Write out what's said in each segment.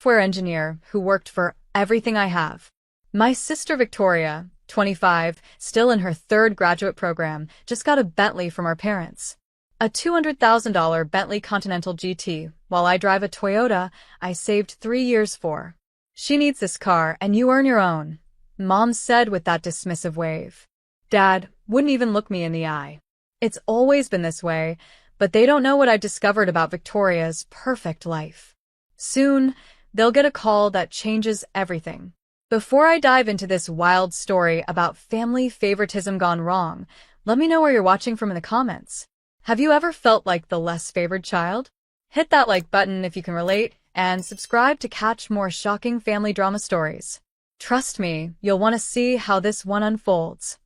software engineer who worked for everything I have. My sister Victoria, 25, still in her third graduate program, just got a Bentley from our parents. A $200,000 Bentley Continental GT, while I drive a Toyota I saved 3 years for. She needs this car and you earn your own, Mom said with that dismissive wave. Dad wouldn't even look me in the eye. It's always been this way, but they don't know what I've discovered about Victoria's perfect life. Soon, they'll get a call that changes everything. Before I dive into this wild story about family favoritism gone wrong, let me know where you're watching from in the comments. Have you ever felt like the less favored child? Hit that like button if you can relate, and subscribe to catch more shocking family drama stories. Trust me, you'll want to see how this one unfolds.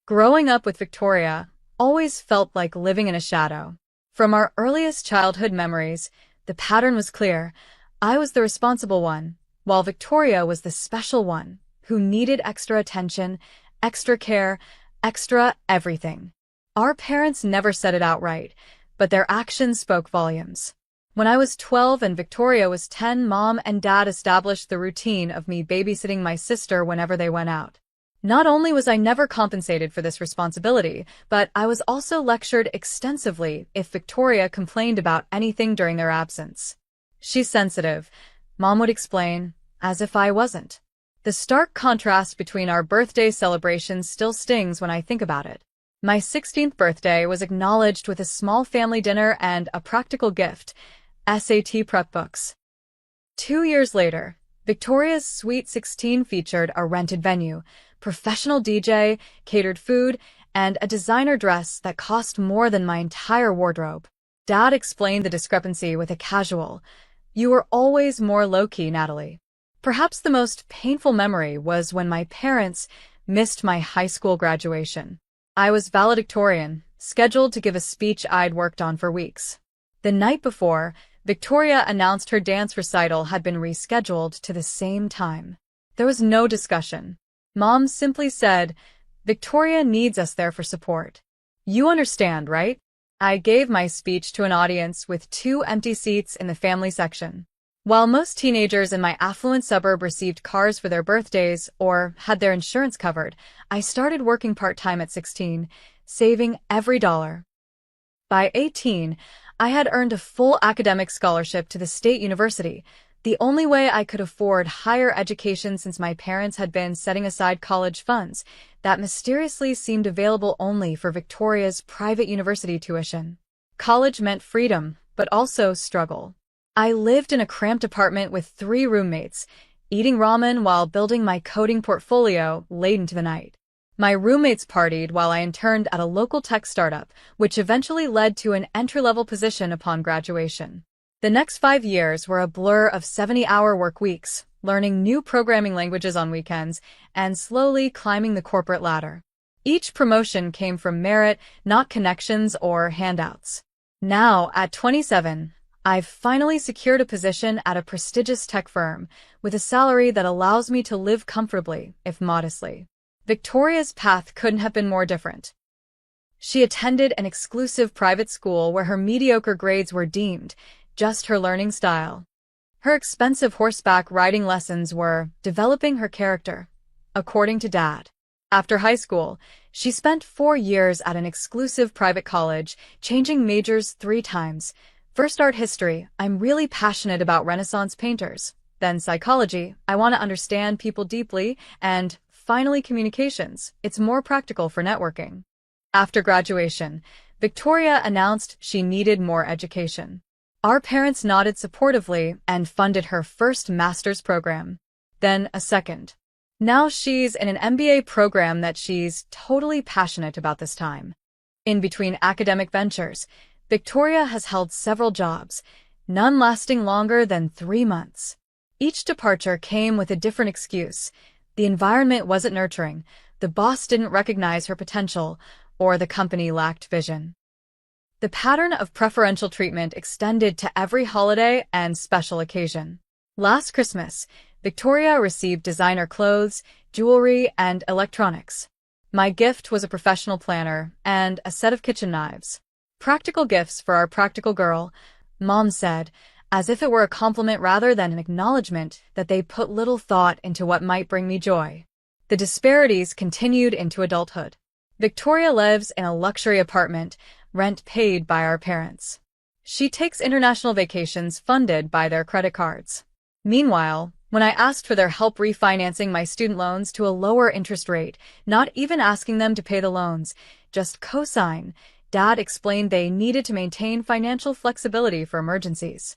Growing up with Victoria always felt like living in a shadow. From our earliest childhood memories, the pattern was clear. I was the responsible one, while Victoria was the special one, who needed extra attention, extra care, extra everything. Our parents never said it outright, but their actions spoke volumes. When I was 12 and Victoria was 10, Mom and Dad established the routine of me babysitting my sister whenever they went out. Not only was I never compensated for this responsibility, but I was also lectured extensively if Victoria complained about anything during their absence. She's sensitive, Mom would explain, as if I wasn't. The stark contrast between our birthday celebrations still stings when I think about it. My 16th birthday was acknowledged with a small family dinner and a practical gift, SAT prep books. 2 years later, Victoria's Sweet 16 featured a rented venue, professional DJ, catered food, and a designer dress that cost more than my entire wardrobe. Dad explained the discrepancy with a casual, "You were always more low-key, Natalie." Perhaps the most painful memory was when my parents missed my high school graduation. I was valedictorian, scheduled to give a speech I'd worked on for weeks. The night before, Victoria announced her dance recital had been rescheduled to the same time. There was no discussion. Mom simply said, "Victoria needs us there for support. You understand, right?" I gave my speech to an audience with 2 empty seats in the family section. While most teenagers in my affluent suburb received cars for their birthdays or had their insurance covered, I started working part-time at 16, saving every dollar. By 18, I had earned a full academic scholarship to the state university, the only way I could afford higher education since my parents had been setting aside college funds that mysteriously seemed available only for Victoria's private university tuition. College meant freedom, but also struggle. I lived in a cramped apartment with 3 roommates, eating ramen while building my coding portfolio late into the night. My roommates partied while I interned at a local tech startup, which eventually led to an entry-level position upon graduation. The next 5 years were a blur of 70-hour work weeks, learning new programming languages on weekends, and slowly climbing the corporate ladder. Each promotion came from merit, not connections or handouts. Now, at 27, I've finally secured a position at a prestigious tech firm, with a salary that allows me to live comfortably, if modestly. Victoria's path couldn't have been more different. She attended an exclusive private school where her mediocre grades were deemed just her learning style. Her expensive horseback riding lessons were developing her character, according to Dad. After high school, she spent 4 years at an exclusive private college, changing majors 3 times. First art history, I'm really passionate about Renaissance painters. Then psychology, I want to understand people deeply. And finally communications, it's more practical for networking. After graduation, Victoria announced she needed more education. Our parents nodded supportively and funded her first master's program, then a second. Now she's in an MBA program that she's totally passionate about this time. In between academic ventures, Victoria has held several jobs, none lasting longer than 3 months. Each departure came with a different excuse. The environment wasn't nurturing, the boss didn't recognize her potential, or the company lacked vision. The pattern of preferential treatment extended to every holiday and special occasion. Last Christmas, Victoria received designer clothes, jewelry, and electronics. My gift was a professional planner and a set of kitchen knives. Practical gifts for our practical girl, Mom said, as if it were a compliment rather than an acknowledgement that they put little thought into what might bring me joy. The disparities continued into adulthood. Victoria lives in a luxury apartment, rent paid by our parents. She takes international vacations funded by their credit cards. Meanwhile, when I asked for their help refinancing my student loans to a lower interest rate, not even asking them to pay the loans, just co-sign, Dad explained they needed to maintain financial flexibility for emergencies.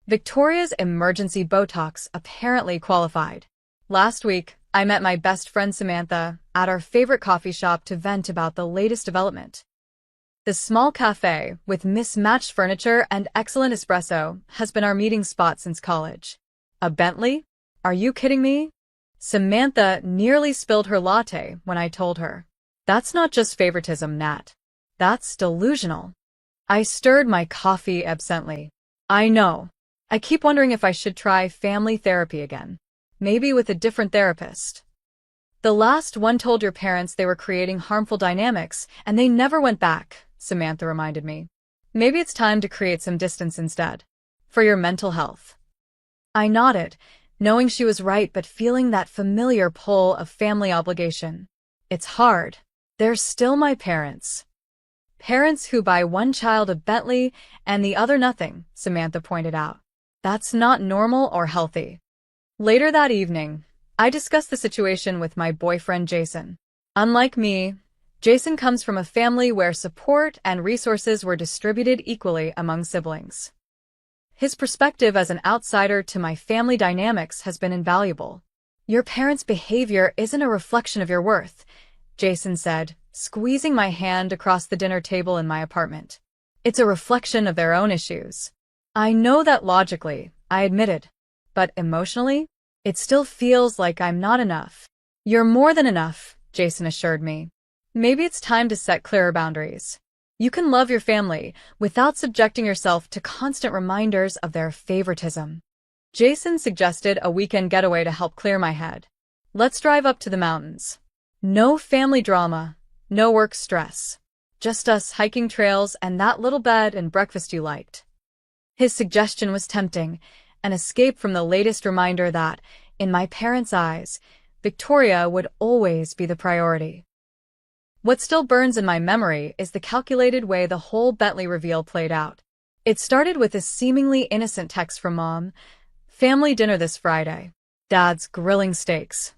Victoria's emergency Botox apparently qualified. Last week, I met my best friend Samantha at our favorite coffee shop to vent about the latest development. The small cafe, with mismatched furniture and excellent espresso, has been our meeting spot since college. A Bentley? Are you kidding me? Samantha nearly spilled her latte when I told her. That's not just favoritism, Nat. That's delusional. I stirred my coffee absently. I know. I keep wondering if I should try family therapy again. Maybe with a different therapist. The last one told your parents they were creating harmful dynamics, and they never went back, Samantha reminded me. Maybe it's time to create some distance instead. For your mental health. I nodded, knowing she was right but feeling that familiar pull of family obligation. It's hard. They're still my parents. Parents who buy one child a Bentley and the other nothing, Samantha pointed out. That's not normal or healthy. Later that evening, I discussed the situation with my boyfriend Jason. Unlike me, Jason comes from a family where support and resources were distributed equally among siblings. His perspective as an outsider to my family dynamics has been invaluable. Your parents' behavior isn't a reflection of your worth, Jason said, squeezing my hand across the dinner table in my apartment. It's a reflection of their own issues. I know that logically, I admitted. But emotionally, it still feels like I'm not enough. You're more than enough, Jason assured me. Maybe it's time to set clearer boundaries. You can love your family without subjecting yourself to constant reminders of their favoritism. Jason suggested a weekend getaway to help clear my head. Let's drive up to the mountains. No family drama, no work stress. Just us hiking trails and that little bed and breakfast you liked. His suggestion was tempting, an escape from the latest reminder that, in my parents' eyes, Victoria would always be the priority. What still burns in my memory is the calculated way the whole Bentley reveal played out. It started with a seemingly innocent text from Mom. Family dinner this Friday. Dad's grilling steaks.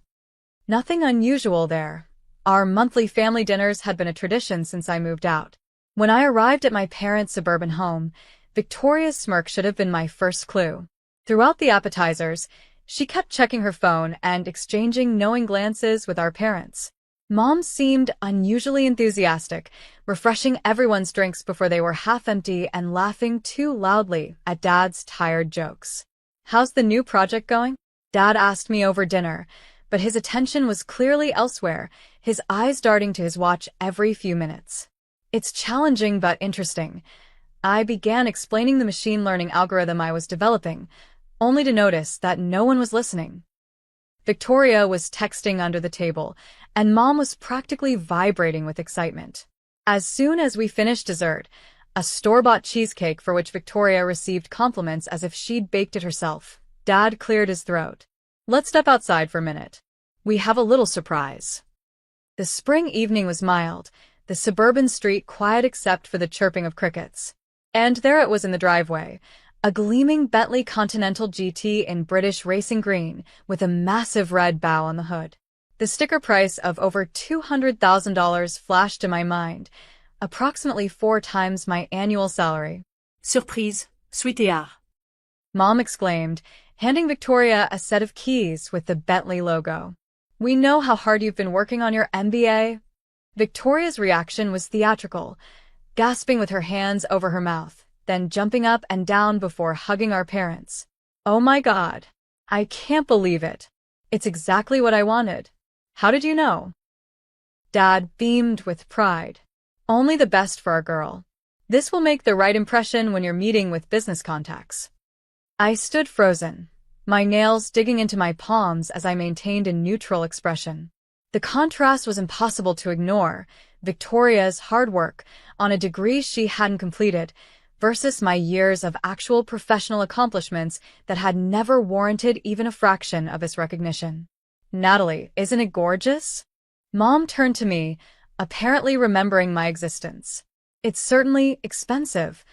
Nothing unusual there. Our monthly family dinners had been a tradition since I moved out. When I arrived at my parents' suburban home, Victoria's smirk should have been my first clue. Throughout the appetizers, she kept checking her phone and exchanging knowing glances with our parents. Mom seemed unusually enthusiastic, refreshing everyone's drinks before they were half empty and laughing too loudly at Dad's tired jokes. How's the new project going? Dad asked me over dinner, but his attention was clearly elsewhere, his eyes darting to his watch every few minutes. It's challenging but interesting. I began explaining the machine learning algorithm I was developing, only to notice that no one was listening. Victoria was texting under the table, and Mom was practically vibrating with excitement. As soon as we finished dessert, a store-bought cheesecake for which Victoria received compliments as if she'd baked it herself, Dad cleared his throat. Let's step outside for a minute. We have a little surprise. The spring evening was mild, the suburban street quiet except for the chirping of crickets. And there it was in the driveway, a gleaming Bentley Continental GT in British racing green with a massive red bow on the hood. The sticker price of over $200,000 flashed in my mind, approximately 4 times my annual salary. Surprise, sweetheart. Mom exclaimed, handing Victoria a set of keys with the Bentley logo. We know how hard you've been working on your MBA. Victoria's reaction was theatrical, gasping with her hands over her mouth, then jumping up and down before hugging our parents. Oh my God. I can't believe it. It's exactly what I wanted. How did you know? Dad beamed with pride. Only the best for our girl. This will make the right impression when you're meeting with business contacts. I stood frozen, my nails digging into my palms as I maintained a neutral expression. The contrast was impossible to ignore. Victoria's hard work on a degree she hadn't completed, versus my years of actual professional accomplishments that had never warranted even a fraction of its recognition. Natalie, isn't it gorgeous? Mom turned to me, apparently remembering my existence. It's certainly expensive,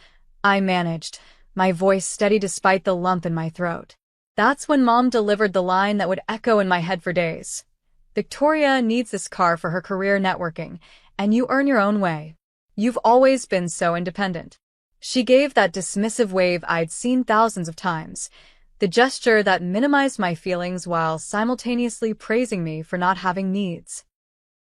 I managed, my voice steady despite the lump in my throat. That's when Mom delivered the line that would echo in my head for days. Victoria needs this car for her career networking, and you earn your own way. You've always been so independent. She gave that dismissive wave I'd seen thousands of times, the gesture that minimized my feelings while simultaneously praising me for not having needs.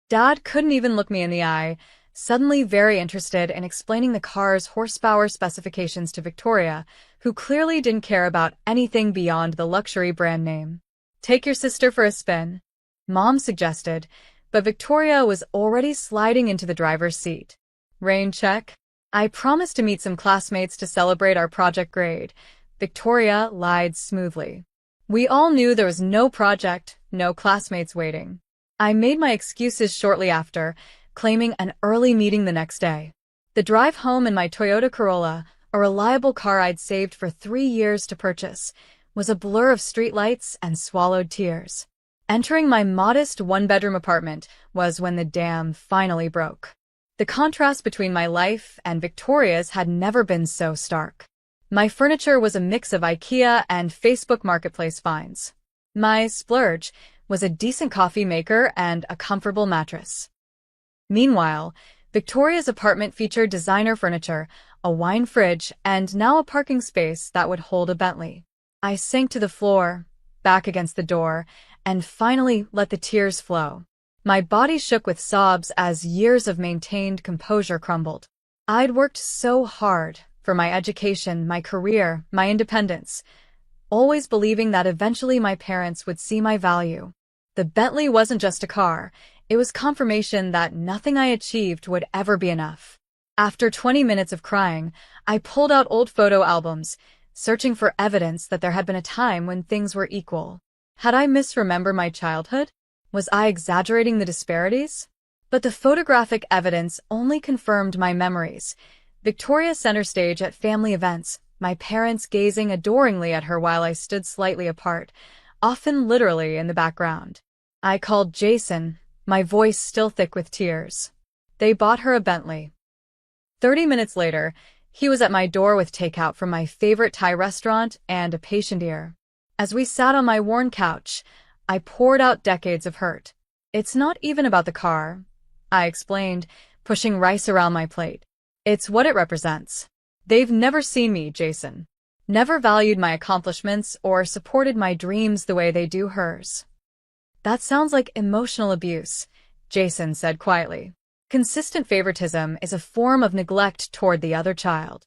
Dad couldn't even look me in the eye, suddenly very interested in explaining the car's horsepower specifications to Victoria, who clearly didn't care about anything beyond the luxury brand name. Take your sister for a spin, Mom suggested, but Victoria was already sliding into the driver's seat. Rain check? I promised to meet some classmates to celebrate our project grade. Victoria lied smoothly. We all knew there was no project, no classmates waiting. I made my excuses shortly after, claiming an early meeting the next day. The drive home in my Toyota Corolla, a reliable car I'd saved for 3 years to purchase, was a blur of streetlights and swallowed tears. Entering my modest one-bedroom apartment was when the dam finally broke. The contrast between my life and Victoria's had never been so stark. My furniture was a mix of IKEA and Facebook Marketplace finds. My splurge was a decent coffee maker and a comfortable mattress. Meanwhile, Victoria's apartment featured designer furniture, a wine fridge, and now a parking space that would hold a Bentley. I sank to the floor, back against the door, and finally let the tears flow. My body shook with sobs as years of maintained composure crumbled. I'd worked so hard for my education, my career, my independence, always believing that eventually my parents would see my value. The Bentley wasn't just a car, it was confirmation that nothing I achieved would ever be enough. After 20 minutes of crying, I pulled out old photo albums, searching for evidence that there had been a time when things were equal. Had I misremembered my childhood? Was I exaggerating the disparities? But the photographic evidence only confirmed my memories. Victoria center stage at family events, my parents gazing adoringly at her while I stood slightly apart, often literally in the background. I called Jason, my voice still thick with tears. They bought her a Bentley. 30 minutes later, he was at my door with takeout from my favorite Thai restaurant and a patient ear. As we sat on my worn couch, I poured out decades of hurt. It's not even about the car, I explained, pushing rice around my plate. It's what it represents. They've never seen me, Jason. Never valued my accomplishments or supported my dreams the way they do hers. That sounds like emotional abuse, Jason said quietly. Consistent favoritism is a form of neglect toward the other child.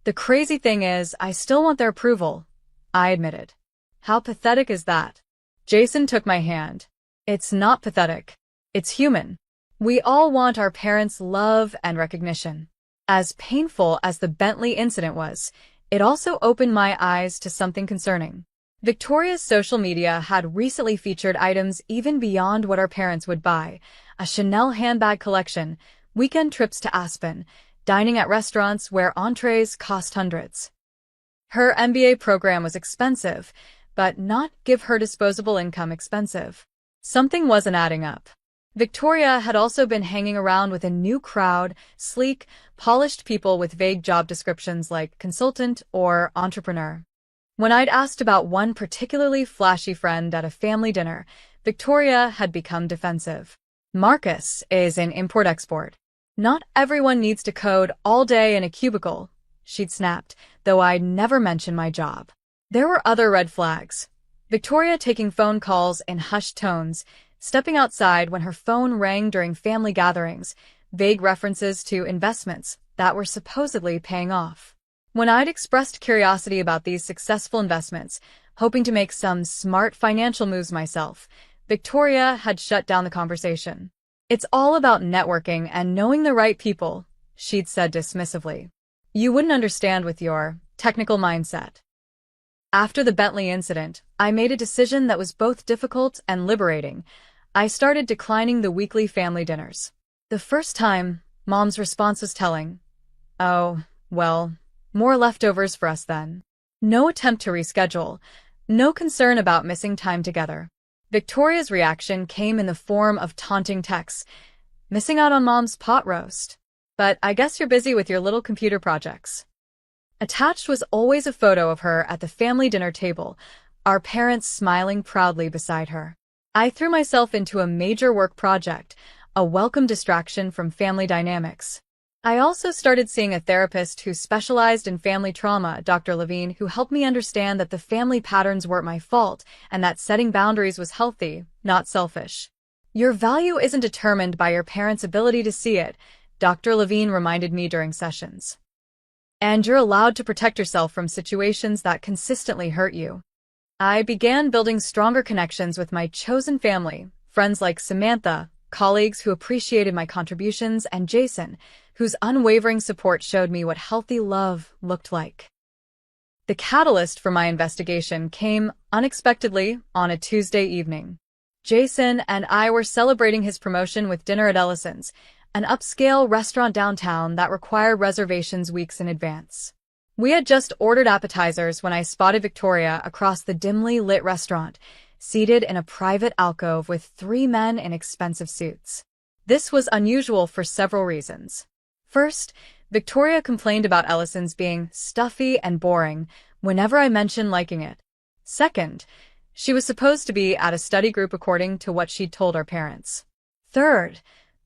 The crazy thing is, I still want their approval, I admitted. How pathetic is that? Jason took my hand. It's not pathetic. It's human. We all want our parents' love and recognition. As painful as the Bentley incident was, it also opened my eyes to something concerning. Victoria's social media had recently featured items even beyond what our parents would buy: a Chanel handbag collection, weekend trips to Aspen, dining at restaurants where entrees cost hundreds. Her MBA program was expensive, but not give her disposable income expensive. Something wasn't adding up. Victoria had also been hanging around with a new crowd, sleek, polished people with vague job descriptions like consultant or entrepreneur. When I'd asked about one particularly flashy friend at a family dinner, Victoria had become defensive. Marcus is in import-export. Not everyone needs to code all day in a cubicle, she'd snapped, though I'd never mentioned my job. There were other red flags. Victoria taking phone calls in hushed tones, stepping outside when her phone rang during family gatherings, vague references to investments that were supposedly paying off. When I'd expressed curiosity about these successful investments, hoping to make some smart financial moves myself, Victoria had shut down the conversation. It's all about networking and knowing the right people, she'd said dismissively. You wouldn't understand with your technical mindset. After the Bentley incident, I made a decision that was both difficult and liberating. I started declining the weekly family dinners. The first time, Mom's response was telling. Oh, well, More leftovers for us then. No attempt to reschedule. No concern about missing time together. Victoria's reaction came in the form of taunting texts. Missing out on Mom's pot roast. But I guess you're busy with your little computer projects. Attached was always a photo of her at the family dinner table, our parents smiling proudly beside her. I threw myself into a major work project, a welcome distraction from family dynamics. I also started seeing a therapist who specialized in family trauma, Dr. Levine, who helped me understand that the family patterns weren't my fault and that setting boundaries was healthy, not selfish. Your value isn't determined by your parents' ability to see it, Dr. Levine reminded me during sessions. And you're allowed to protect yourself from situations that consistently hurt you. I began building stronger connections with my chosen family, friends like Samantha, colleagues who appreciated my contributions, and Jason, whose unwavering support showed me what healthy love looked like. The catalyst for my investigation came unexpectedly on a Tuesday evening. Jason and I were celebrating his promotion with dinner at Ellison's, an upscale restaurant downtown that required reservations weeks in advance. We had just ordered appetizers when I spotted Victoria across the dimly lit restaurant, seated in a private alcove with 3 men in expensive suits. This was unusual for several reasons. First, Victoria complained about Ellison's being stuffy and boring whenever I mentioned liking it. Second, she was supposed to be at a study group according to what she'd told our parents. Third,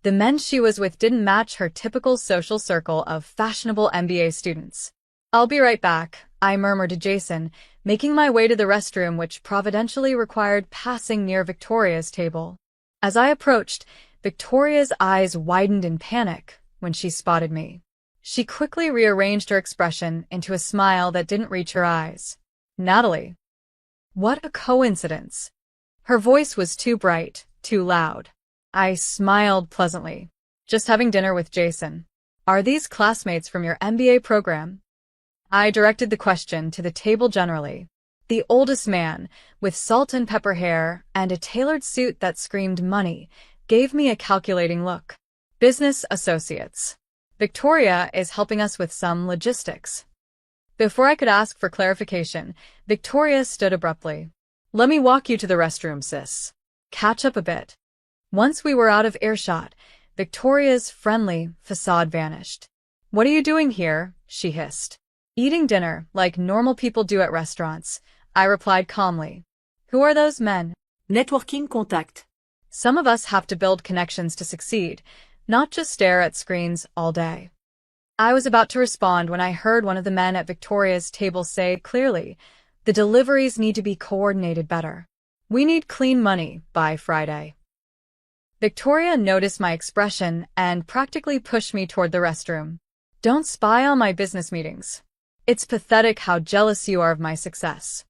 the men she was with didn't match her typical social circle of fashionable MBA students. "I'll be right back," I murmured to Jason, making my way to the restroom, which providentially required passing near Victoria's table. As I approached, Victoria's eyes widened in panic when she spotted me. She quickly rearranged her expression into a smile that didn't reach her eyes. "Natalie." What a coincidence. Her voice was too bright, too loud. I smiled pleasantly. "Just having dinner with Jason. Are these classmates from your MBA program?" I directed the question to the table generally. The oldest man, with salt and pepper hair and a tailored suit that screamed money, gave me a calculating look. "Business associates. Victoria is helping us with some logistics." Before I could ask for clarification, Victoria stood abruptly. "Let me walk you to the restroom, sis. Catch up a bit." Once we were out of earshot, Victoria's friendly facade vanished. "What are you doing here?" she hissed. "Eating dinner, like normal people do at restaurants," I replied calmly. "Who are those men?" Networking contact. Some of us have to build connections to succeed, not just stare at screens all day. I was about to respond when I heard one of the men at Victoria's table say clearly, "The deliveries need to be coordinated better. We need clean money by Friday." Victoria noticed my expression and practically pushed me toward the restroom. "Don't spy on my business meetings. It's pathetic how jealous you are of my success."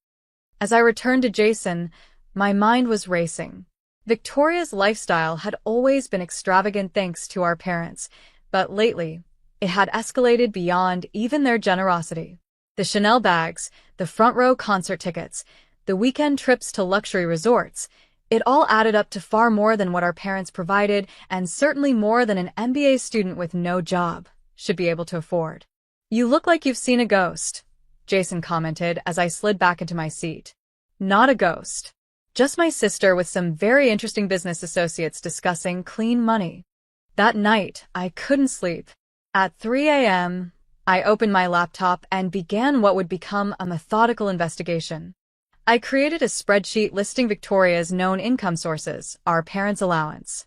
As I returned to Jason, my mind was racing. Victoria's lifestyle had always been extravagant thanks to our parents, but lately, it had escalated beyond even their generosity. The Chanel bags, the front-row concert tickets, the weekend trips to luxury resorts, it all added up to far more than what our parents provided, and certainly more than an MBA student with no job should be able to afford. "You look like you've seen a ghost," Jason commented as I slid back into my seat. "Not a ghost. Just my sister with some very interesting business associates discussing clean money." That night, I couldn't sleep. At 3 a.m., I opened my laptop and began what would become a methodical investigation. I created a spreadsheet listing Victoria's known income sources, our parents' allowance,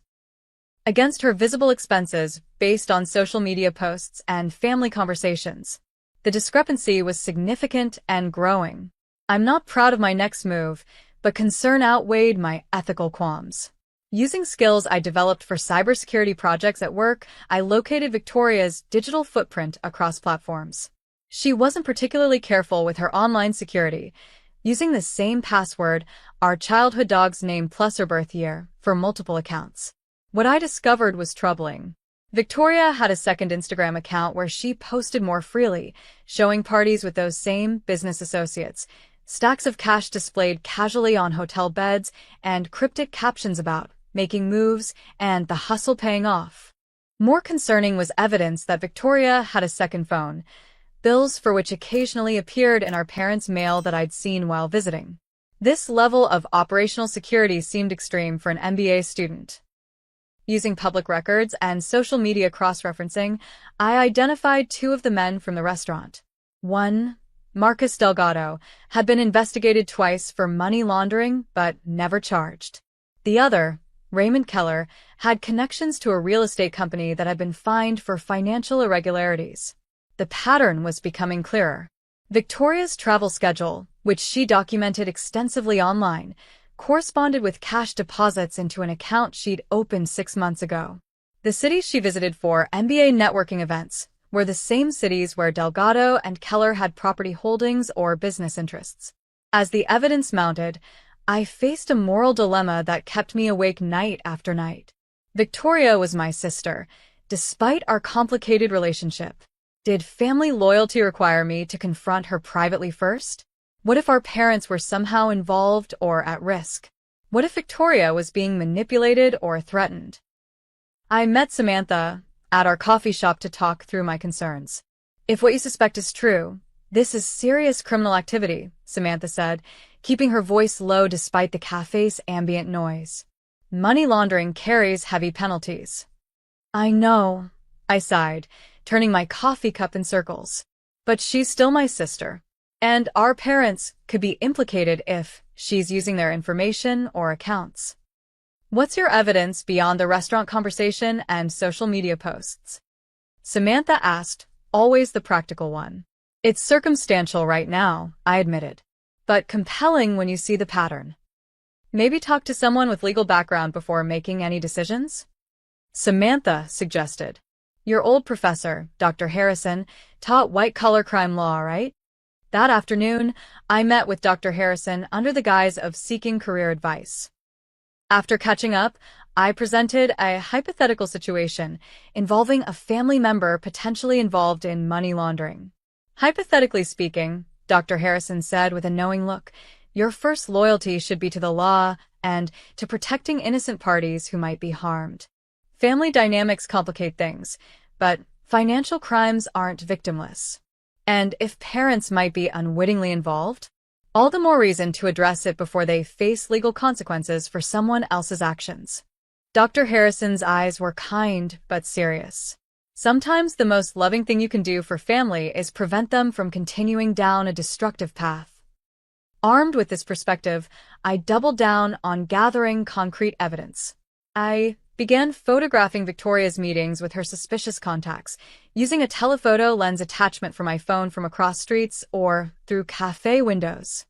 against her visible expenses based on social media posts and family conversations. The discrepancy was significant and growing. I'm not proud of my next move, but concern outweighed my ethical qualms. Using skills I developed for cybersecurity projects at work, I located Victoria's digital footprint across platforms. She wasn't particularly careful with her online security, using the same password, our childhood dog's name plus her birth year, for multiple accounts. What I discovered was troubling. Victoria had a second Instagram account where she posted more freely, showing parties with those same business associates, stacks of cash displayed casually on hotel beds, and cryptic captions about making moves and the hustle paying off. More concerning was evidence that Victoria had a second phone. bills for which occasionally appeared in our parents' mail that I'd seen while visiting. This level of operational security seemed extreme for an MBA student. Using public records and social media cross-referencing, I identified two of the men from the restaurant. One, Marcus Delgado, had been investigated twice for money laundering but never charged. The other, Raymond Keller, had connections to a real estate company that had been fined for financial irregularities. The pattern was becoming clearer. Victoria's travel schedule, which she documented extensively online, corresponded with cash deposits into an account she'd opened 6 months ago. The cities she visited for MBA networking events were the same cities where Delgado and Keller had property holdings or business interests. As the evidence mounted, I faced a moral dilemma that kept me awake night after night. Victoria was my sister, despite our complicated relationship. Did family loyalty require me to confront her privately first? What if our parents were somehow involved or at risk? What if Victoria was being manipulated or threatened? I met Samantha at our coffee shop to talk through my concerns. If what you suspect is true, this is serious criminal activity, Samantha said, keeping her voice low despite the cafe's ambient noise. Money laundering carries heavy penalties. I know, I sighed, turning my coffee cup in circles. But she's still my sister. And our parents could be implicated if she's using their information or accounts. What's your evidence beyond the restaurant conversation and social media posts? Samantha asked, always the practical one. It's circumstantial right now, I admitted, but compelling when you see the pattern. Maybe talk to someone with legal background before making any decisions? Samantha suggested. Your old professor, Dr. Harrison, taught white-collar crime law, right? That afternoon, I met with Dr. Harrison under the guise of seeking career advice. After catching up, I presented a hypothetical situation involving a family member potentially involved in money laundering. Hypothetically speaking, Dr. Harrison said with a knowing look, your first loyalty should be to the law and to protecting innocent parties who might be harmed. Family dynamics complicate things, but financial crimes aren't victimless. And if parents might be unwittingly involved, all the more reason to address it before they face legal consequences for someone else's actions. Dr. Harrison's eyes were kind but serious. Sometimes the most loving thing you can do for family is prevent them from continuing down a destructive path. Armed with this perspective, I doubled down on gathering concrete evidence. I began photographing Victoria's meetings with her suspicious contacts, using a telephoto lens attachment for my phone from across streets or through cafe windows.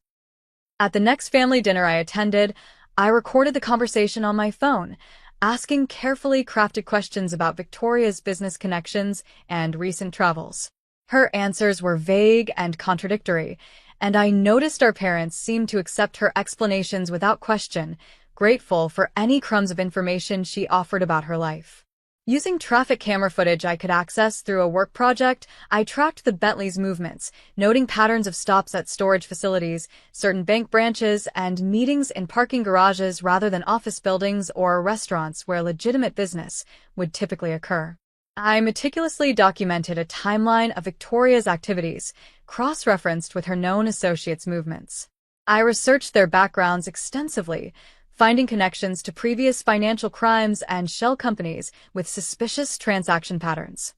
At the next family dinner I attended, I recorded the conversation on my phone, asking carefully crafted questions about Victoria's business connections and recent travels. Her answers were vague and contradictory, and I noticed our parents seemed to accept her explanations without question, grateful for any crumbs of information she offered about her life. Using traffic camera footage I could access through a work project, I tracked the Bentley's movements, noting patterns of stops at storage facilities, certain bank branches, and meetings in parking garages rather than office buildings or restaurants where legitimate business would typically occur. I meticulously documented a timeline of Victoria's activities, cross-referenced with her known associates' movements. I researched their backgrounds extensively, finding connections to previous financial crimes and shell companies with suspicious transaction patterns.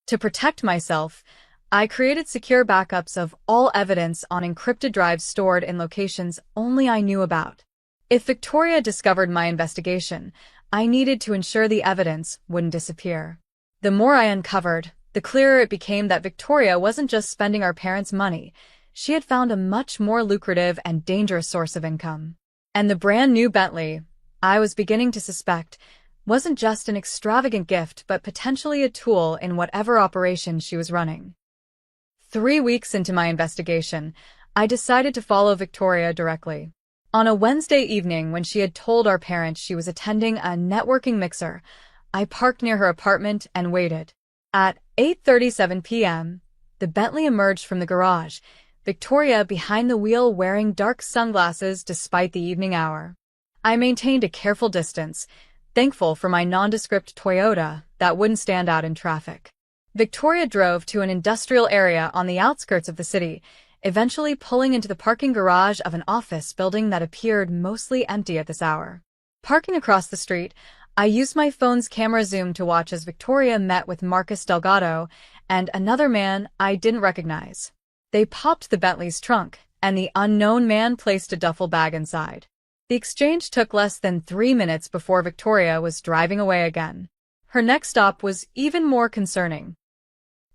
To protect myself, I created secure backups of all evidence on encrypted drives stored in locations only I knew about. If Victoria discovered my investigation, I needed to ensure the evidence wouldn't disappear. The more I uncovered, the clearer it became that Victoria wasn't just spending our parents' money. She had found a much more lucrative and dangerous source of income. And the brand new Bentley, I was beginning to suspect, wasn't just an extravagant gift but potentially a tool in whatever operation she was running. 3 weeks into my investigation, I decided to follow Victoria directly. On a Wednesday evening when she had told our parents she was attending a networking mixer, I parked near her apartment and waited. At 8:37 p.m., the Bentley emerged from the garage, Victoria behind the wheel wearing dark sunglasses despite the evening hour. I maintained a careful distance, thankful for my nondescript Toyota that wouldn't stand out in traffic. Victoria drove to an industrial area on the outskirts of the city, eventually pulling into the parking garage of an office building that appeared mostly empty at this hour. Parking across the street, I used my phone's camera zoom to watch as Victoria met with Marcus Delgado and another man I didn't recognize. They popped the Bentley's trunk, and the unknown man placed a duffel bag inside. The exchange took less than 3 minutes before Victoria was driving away again. Her next stop was even more concerning.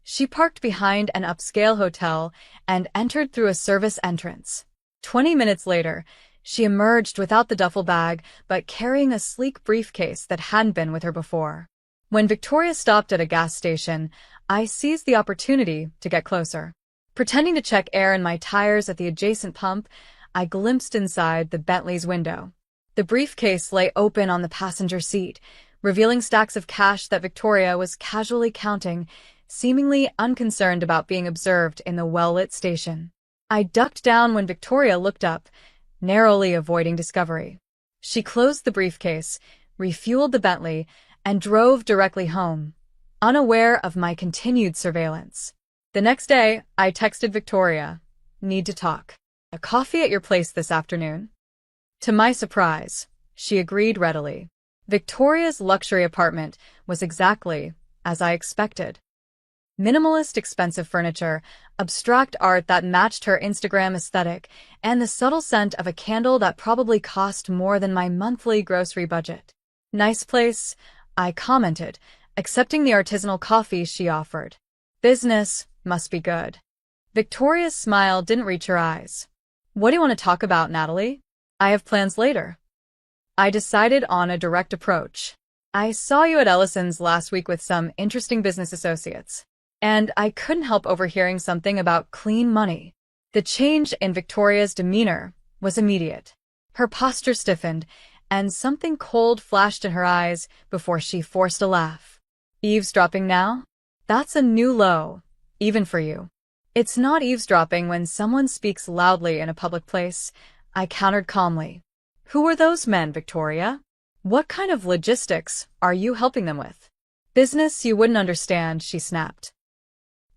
She parked behind an upscale hotel and entered through a service entrance. 20 minutes later, she emerged without the duffel bag, but carrying a sleek briefcase that hadn't been with her before. When Victoria stopped at a gas station, I seized the opportunity to get closer. Pretending to check air in my tires at the adjacent pump, I glimpsed inside the Bentley's window. The briefcase lay open on the passenger seat, revealing stacks of cash that Victoria was casually counting, seemingly unconcerned about being observed in the well-lit station. I ducked down when Victoria looked up, narrowly avoiding discovery. She closed the briefcase, refueled the Bentley, and drove directly home, unaware of my continued surveillance. The next day, I texted Victoria, "Need to talk. A coffee at your place this afternoon?" To my surprise, she agreed readily. Victoria's luxury apartment was exactly as I expected. Minimalist expensive furniture, abstract art that matched her Instagram aesthetic, and the subtle scent of a candle that probably cost more than my monthly grocery budget. "Nice place," I commented, accepting the artisanal coffee she offered. "Business must be good." Victoria's smile didn't reach her eyes. "What do you want to talk about, Natalie? I have plans later." I decided on a direct approach. "I saw you at Ellison's last week with some interesting business associates, and I couldn't help overhearing something about clean money." The change in Victoria's demeanor was immediate. Her posture stiffened, and something cold flashed in her eyes before she forced a laugh. "Eavesdropping now? That's a new low, even for you." "It's not eavesdropping when someone speaks loudly in a public place," I countered calmly. "Who were those men, Victoria? What kind of logistics are you helping them with?" "Business you wouldn't understand," she snapped.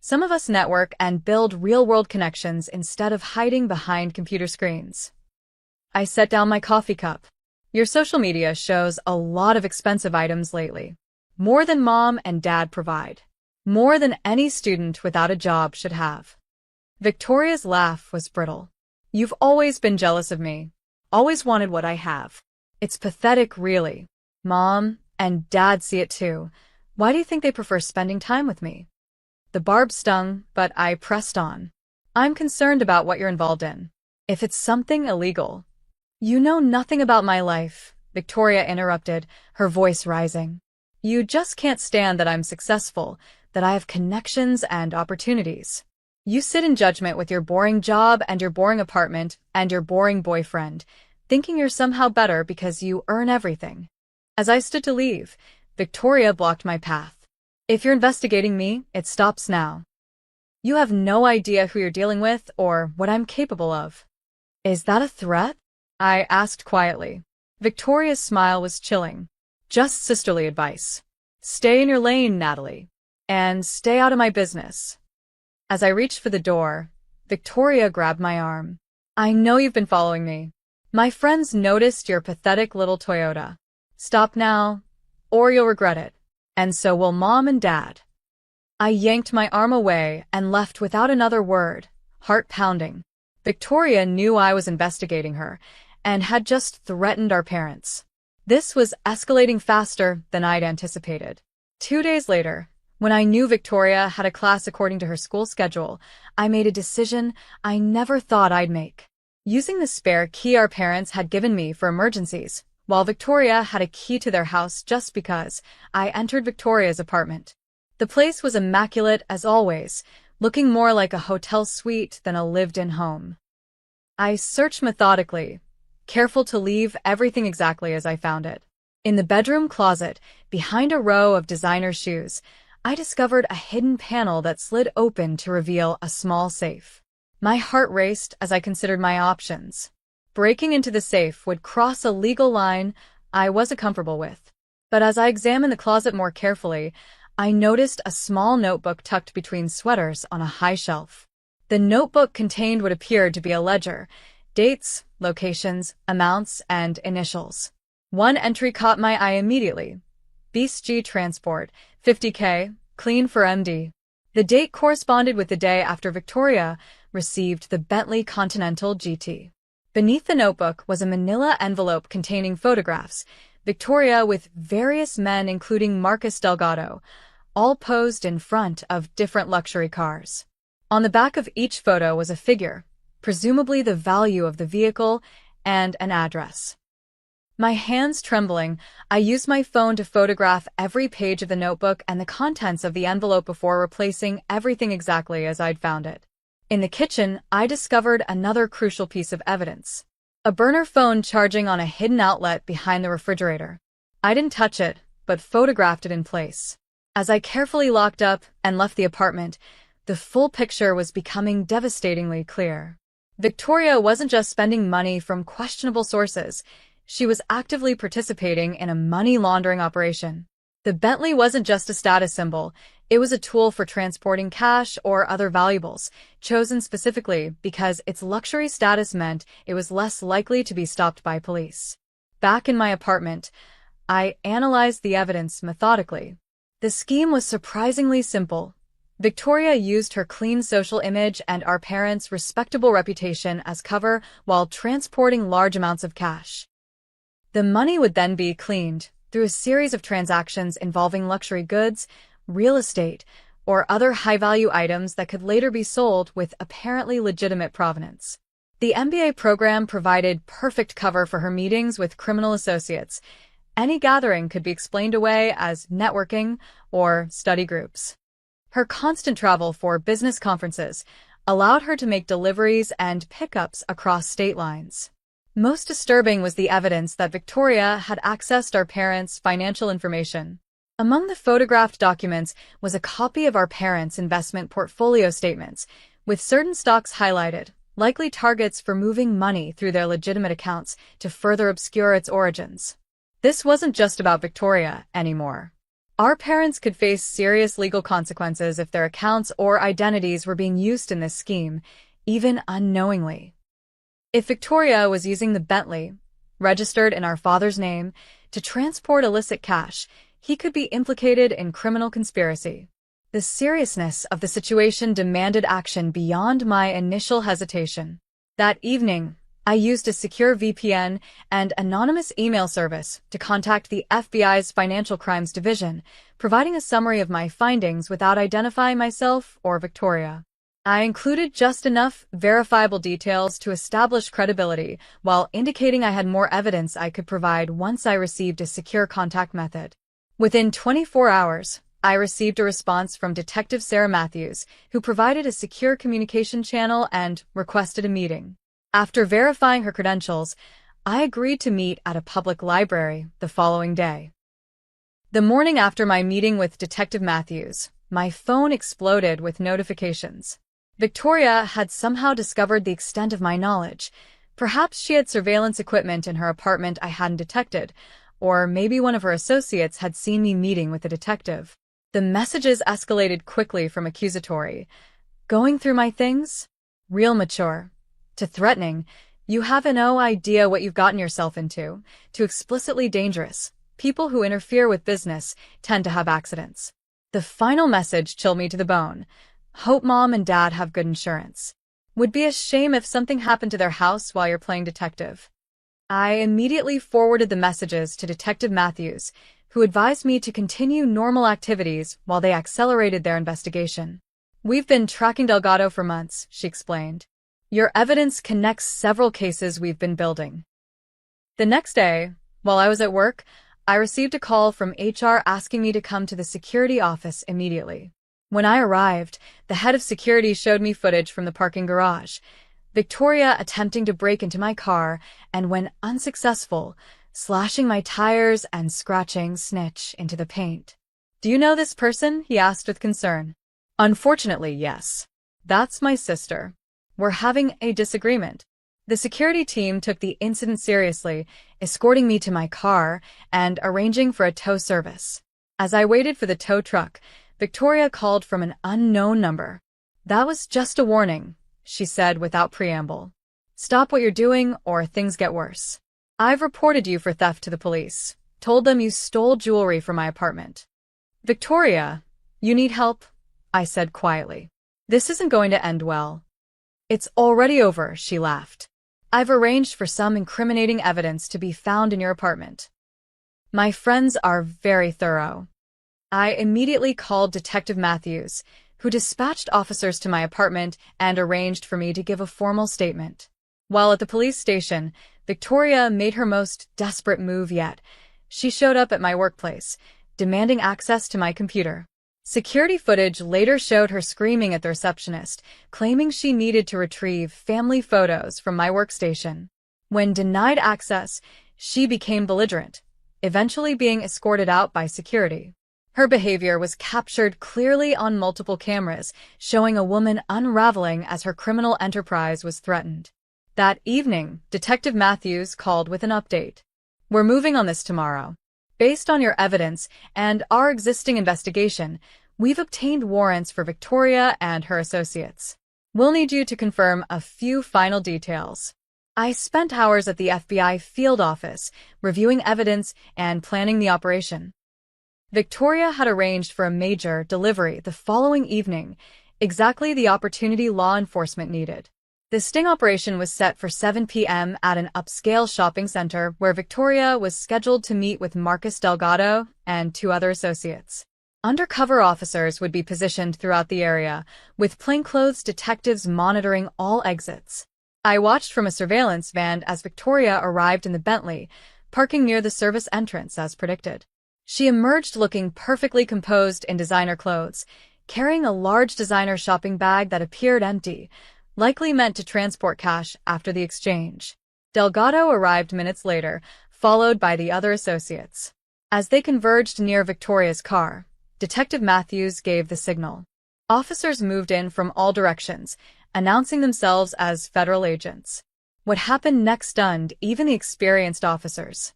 "Some of us network and build real-world connections instead of hiding behind computer screens." I set down my coffee cup. "Your social media shows a lot of expensive items lately. More than mom and dad provide. More than any student without a job should have." Victoria's laugh was brittle. "You've always been jealous of me. Always wanted what I have. It's pathetic, really. Mom and dad see it too. Why do you think they prefer spending time with me?" The barb stung, but I pressed on. "I'm concerned about what you're involved in. If it's something illegal." "You know nothing about my life," Victoria interrupted, her voice rising. "You just can't stand that I'm successful, that I have connections and opportunities. You sit in judgment with your boring job and your boring apartment and your boring boyfriend, thinking you're somehow better because you earn everything." As I stood to leave, Victoria blocked my path. "If you're investigating me, it stops now. You have no idea who you're dealing with or what I'm capable of." "Is that a threat?" I asked quietly. Victoria's smile was chilling. "Just sisterly advice. Stay in your lane, Natalie. And stay out of my business." As I reached for the door, Victoria grabbed my arm. "I know you've been following me. My friends noticed your pathetic little Toyota. Stop now, or you'll regret it. And so will mom and dad." I yanked my arm away and left without another word, heart pounding. Victoria knew I was investigating her and had just threatened our parents. This was escalating faster than I'd anticipated. 2 days later, when I knew Victoria had a class according to her school schedule, I made a decision I never thought I'd make. Using the spare key our parents had given me for emergencies, while Victoria had a key to their house just because, I entered Victoria's apartment. The place was immaculate as always, looking more like a hotel suite than a lived-in home. I searched methodically, careful to leave everything exactly as I found it. In the bedroom closet, behind a row of designer shoes, I discovered a hidden panel that slid open to reveal a small safe. My heart raced as I considered my options. Breaking into the safe would cross a legal line I wasn't comfortable with. But as I examined the closet more carefully, I noticed a small notebook tucked between sweaters on a high shelf. The notebook contained what appeared to be a ledger: dates, locations, amounts, and initials. One entry caught my eye immediately. Beast G Transport, 50K, clean for MD. The date corresponded with the day after Victoria received the Bentley Continental GT. Beneath the notebook was a manila envelope containing photographs, Victoria with various men including Marcus Delgado, all posed in front of different luxury cars. On the back of each photo was a figure, presumably the value of the vehicle, and an address. My hands trembling, I used my phone to photograph every page of the notebook and the contents of the envelope before replacing everything exactly as I'd found it. In the kitchen, I discovered another crucial piece of evidence: a burner phone charging on a hidden outlet behind the refrigerator. I didn't touch it, but photographed it in place. As I carefully locked up and left the apartment, the full picture was becoming devastatingly clear. Victoria wasn't just spending money from questionable sources. She was actively participating in a money laundering operation. The Bentley wasn't just a status symbol, it was a tool for transporting cash or other valuables, chosen specifically because its luxury status meant it was less likely to be stopped by police. Back in my apartment, I analyzed the evidence methodically. The scheme was surprisingly simple. Victoria used her clean social image and our parents' respectable reputation as cover while transporting large amounts of cash. The money would then be cleaned through a series of transactions involving luxury goods, real estate, or other high-value items that could later be sold with apparently legitimate provenance. The MBA program provided perfect cover for her meetings with criminal associates. Any gathering could be explained away as networking or study groups. Her constant travel for business conferences allowed her to make deliveries and pickups across state lines. Most disturbing was the evidence that Victoria had accessed our parents' financial information. Among the photographed documents was a copy of our parents' investment portfolio statements, with certain stocks highlighted, likely targets for moving money through their legitimate accounts to further obscure its origins. This wasn't just about Victoria anymore. Our parents could face serious legal consequences if their accounts or identities were being used in this scheme, even unknowingly. If Victoria was using the Bentley, registered in our father's name, to transport illicit cash, he could be implicated in criminal conspiracy. The seriousness of the situation demanded action beyond my initial hesitation. That evening, I used a secure VPN and anonymous email service to contact the FBI's Financial Crimes Division, providing a summary of my findings without identifying myself or Victoria. I included just enough verifiable details to establish credibility, while indicating I had more evidence I could provide once I received a secure contact method. Within 24 hours, I received a response from Detective Sarah Matthews, who provided a secure communication channel and requested a meeting. After verifying her credentials, I agreed to meet at a public library the following day. The morning after my meeting with Detective Matthews, my phone exploded with notifications. Victoria had somehow discovered the extent of my knowledge. Perhaps she had surveillance equipment in her apartment I hadn't detected, or maybe one of her associates had seen me meeting with a detective. The messages escalated quickly from accusatory, "Going through my things?" Real mature, to threatening, "You have no idea what you've gotten yourself into," to explicitly dangerous. People who interfere with business tend to have accidents. The final message chilled me to the bone. "Hope Mom and Dad have good insurance. Would be a shame if something happened to their house while you're playing detective." I immediately forwarded the messages to Detective Matthews, who advised me to continue normal activities while they accelerated their investigation. "We've been tracking Delgado for months," she explained. "Your evidence connects several cases we've been building." The next day, while I was at work, I received a call from HR asking me to come to the security office immediately. When I arrived, the head of security showed me footage from the parking garage. Victoria attempting to break into my car, and when unsuccessful, slashing my tires and scratching Snitch into the paint. "Do you know this person?" he asked with concern. "Unfortunately, yes. That's my sister. We're having a disagreement." The security team took the incident seriously, escorting me to my car and arranging for a tow service. As I waited for the tow truck, Victoria called from an unknown number. "That was just a warning," she said without preamble. "Stop what you're doing or things get worse. I've reported you for theft to the police. Told them you stole jewelry from my apartment." "Victoria, you need help?" I said quietly. "This isn't going to end well." "It's already over," she laughed. "I've arranged for some incriminating evidence to be found in your apartment." My friends are very thorough. I immediately called Detective Matthews, who dispatched officers to my apartment and arranged for me to give a formal statement. While at the police station, Victoria made her most desperate move yet. She showed up at my workplace, demanding access to my computer. Security footage later showed her screaming at the receptionist, claiming she needed to retrieve family photos from my workstation. When denied access, she became belligerent, eventually being escorted out by security. Her behavior was captured clearly on multiple cameras, showing a woman unraveling as her criminal enterprise was threatened. That evening, Detective Matthews called with an update. "We're moving on this tomorrow. Based on your evidence and our existing investigation, we've obtained warrants for Victoria and her associates. We'll need you to confirm a few final details." I spent hours at the FBI field office, reviewing evidence and planning the operation. Victoria had arranged for a major delivery the following evening, exactly the opportunity law enforcement needed. The sting operation was set for 7 p.m. at an upscale shopping center where Victoria was scheduled to meet with Marcus Delgado and 2 other associates. Undercover officers would be positioned throughout the area, with plainclothes detectives monitoring all exits. I watched from a surveillance van as Victoria arrived in the Bentley, parking near the service entrance as predicted. She emerged looking perfectly composed in designer clothes, carrying a large designer shopping bag that appeared empty, likely meant to transport cash after the exchange. Delgado arrived minutes later, followed by the other associates. As they converged near Victoria's car, Detective Matthews gave the signal. Officers moved in from all directions, announcing themselves as federal agents. What happened next stunned even the experienced officers.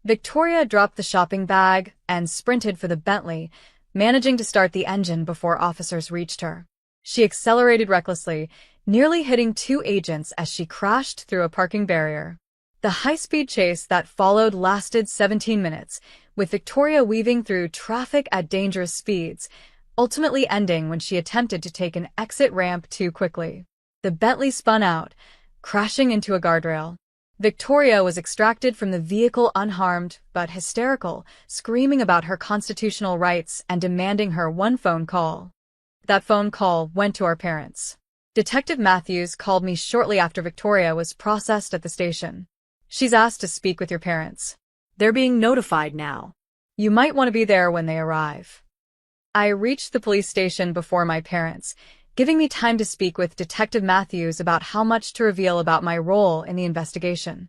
Victoria dropped the shopping bag and sprinted for the Bentley, managing to start the engine before officers reached her. She accelerated recklessly, nearly hitting 2 agents as she crashed through a parking barrier. The high-speed chase that followed lasted 17 minutes, with Victoria weaving through traffic at dangerous speeds, ultimately ending when she attempted to take an exit ramp too quickly. The Bentley spun out, crashing into a guardrail. Victoria was extracted from the vehicle unharmed but hysterical, screaming about her constitutional rights and demanding her one phone call. That phone call went to our parents. Detective Matthews called me shortly after Victoria was processed at the station. "She's asked to speak with your parents. They're being notified now." You might want to be there when they arrive." I reached the police station before my parents, giving me time to speak with Detective Matthews about how much to reveal about my role in the investigation.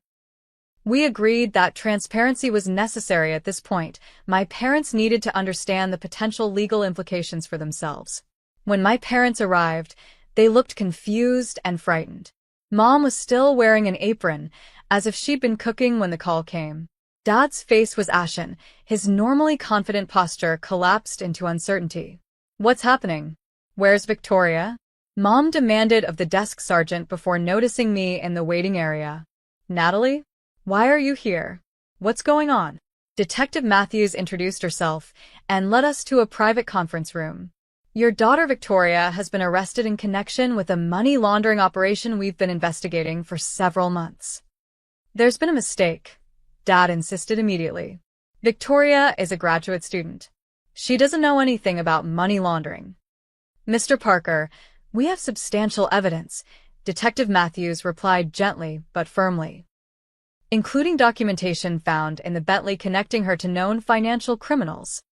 We agreed that transparency was necessary at this point. My parents needed to understand the potential legal implications for themselves. When my parents arrived, they looked confused and frightened. Mom was still wearing an apron, as if she'd been cooking when the call came. Dad's face was ashen, his normally confident posture collapsed into uncertainty. "What's happening? Where's Victoria?" Mom demanded of the desk sergeant before noticing me in the waiting area. "Natalie? Why are you here? What's going on?" Detective Matthews introduced herself and led us to a private conference room. "Your daughter Victoria has been arrested in connection with a money laundering operation we've been investigating for several months." "There's been a mistake," Dad insisted immediately. "Victoria is a graduate student. She doesn't know anything about money laundering." "Mr. Parker, we have substantial evidence," Detective Matthews replied gently but firmly, "including documentation found in the Bentley connecting her to known financial criminals."